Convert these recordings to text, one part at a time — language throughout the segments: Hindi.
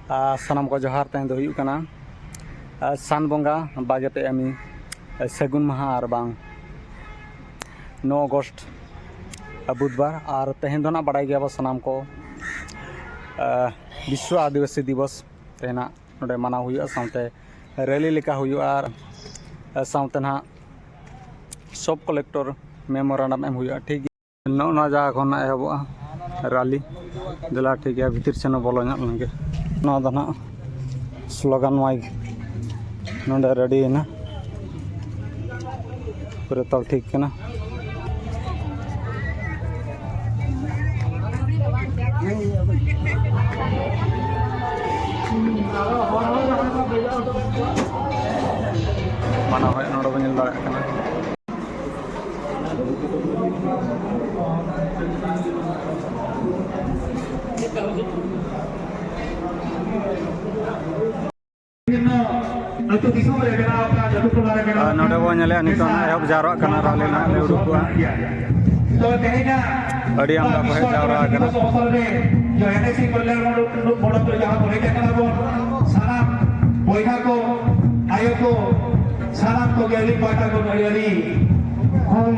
सानाम को जोहार तें दो हुयुग कना सान बंगा बागेपे एमी सेगुन माहा और बांग 9 अगस्त बुधवार और तेहन दो ना बड़ाई गया सानाम को विश्व आदिवासी दिवस तेना नोडे मानाव हुयुगा साउते रैली लेका हुयुगा और साउते ना सब कलेक्टर मेमोरेंडम एम हुयुगा ठीक ना जा खन एहबोआ रैली दिला ठीक है भीतर से बोलो लगे ना दो ना स्लोगान माइक नोडे रेडी ना पूरे तल ठीक ना माना है नोडे बन दाड़ा कना नोडे बो नेले नितो ना एहब जारवा कना राले ना ले उडुकुआ तो तेहेना अड़ी आमदा को जावरा कना जो एनएससी कल्याण मंडल जहां बोले कना बो सारा बोइहा को आयो को सारा को गेली पाटा को गड़ियाली हम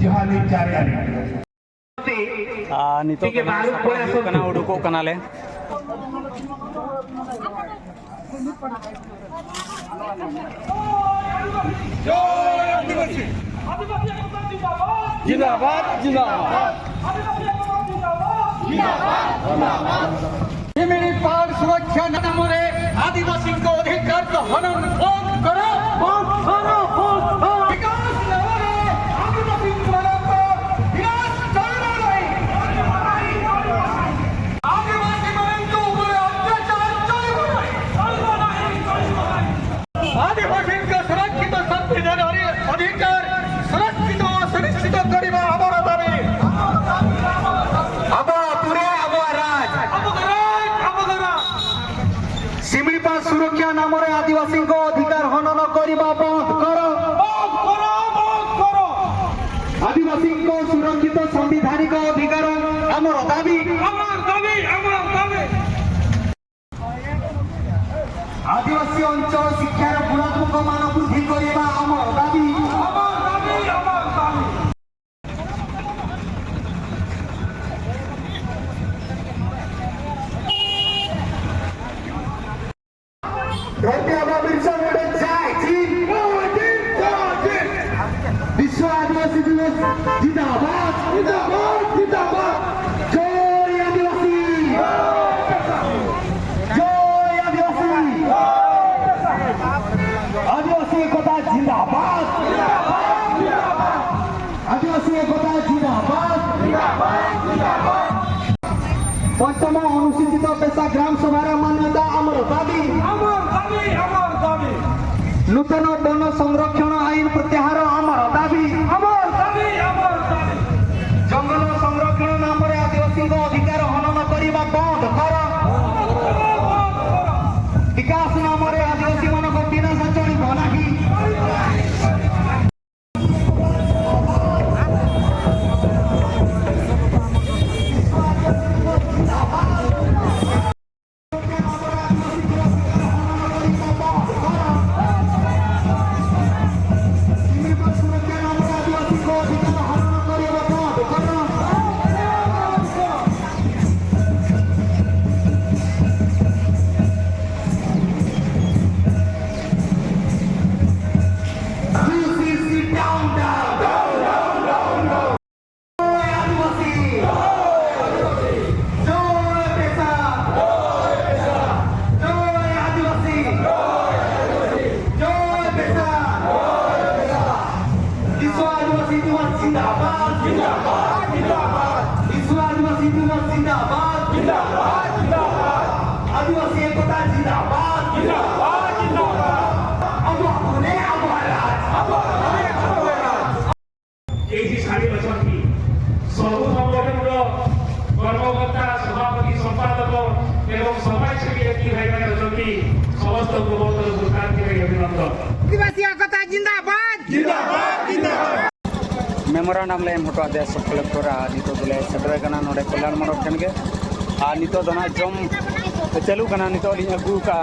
जहाली जारिया नितो के बारू कना उडुको कना ले जिंदाबाद जिंदाबाद मेरी पार सुरक्षा नामरे आदिवासी को अधिकार का हनन बंद करो बंद करो विकास नामरे आदिवासी को विनाश चलना नहीं आदिवासी मन को ऊपर अत्याचार चलना नहीं आदिवासी का सुरक्षित संविधान अधिकार सुरक्षित सुनिश्चित करिबा हमर दाबी सिमड़ीपा सुरक्षा नाम आदिवासी को अधिकार हनन करने बंद करो आदिवासी को सुरक्षित संविधानिक अधिकार आमर दाबी आदिवासी अंचल शिक्षार गुणात्मक मान वृद्धि करने आमर दाबी विश्व आदिवासी दिवस जिंदाबाद जिंदाबाद जिंदाबाद जय आदिवासी जय आदिवासी आदिवासी एकता जिंदाबाद आदिवासी एकता जिंदाबाद पंचम अनुसूचित पेशा ग्राम सभा मान्यता आमर दाबी नूतन वन संरक्षण आईन प्रत्याहार आमर दाबी जंगल संरक्षण नाम आदिवासी अधिकार हनन करने बंद कर विकास नाम आदिवासी मान विनाश चलो नहीं आदिवासी एकता जिंदाबाद जिंदाबाद सब संगठन कर्मकर्ता सभापति संपादक एवं समाजसेवी व्यक्ति भाई समस्त अभिनंदन आदिवासी एकता जिंदाबाद जिंदाबाद जिंदाबाद मेमोरेंडम ले हटवा दे सब कलेक्टर नितो दिले सेटरे कना नोडे कल्याण मंडप ठेन गे नितो दना जम चलू कना नितो अली अगू का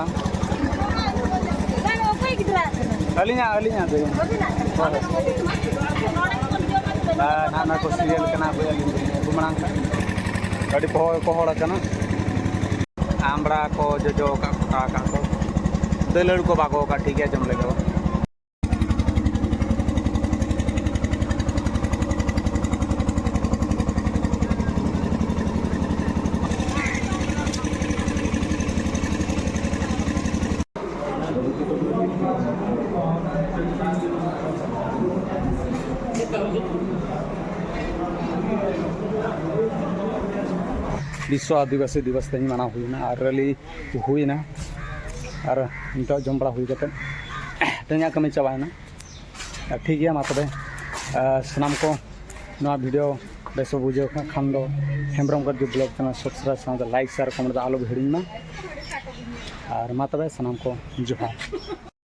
अलिया दे ना ना को सीरियल कना गुमड़ा अड़ी पहड़ कना आमड़ा को जोजो का कुटा का को दलड़ को बागो का ठीक है जम लेगा विश्व आदिवासी दिवस तेज माना हुईना और रैली हुईना और नितो जम बड़ा हुई कते तेजा कमी चाबायना ठीक है मा तबे सनाम को नवा वीडियो बेस बुझे खान दो हेम्ब्रमगढ़ जो ब्लॉग चैनल सब्सक्राइब साथ लाइक शेयर कमेंट आलो हिड़ीमा और मा तबे सनाम को जोहार।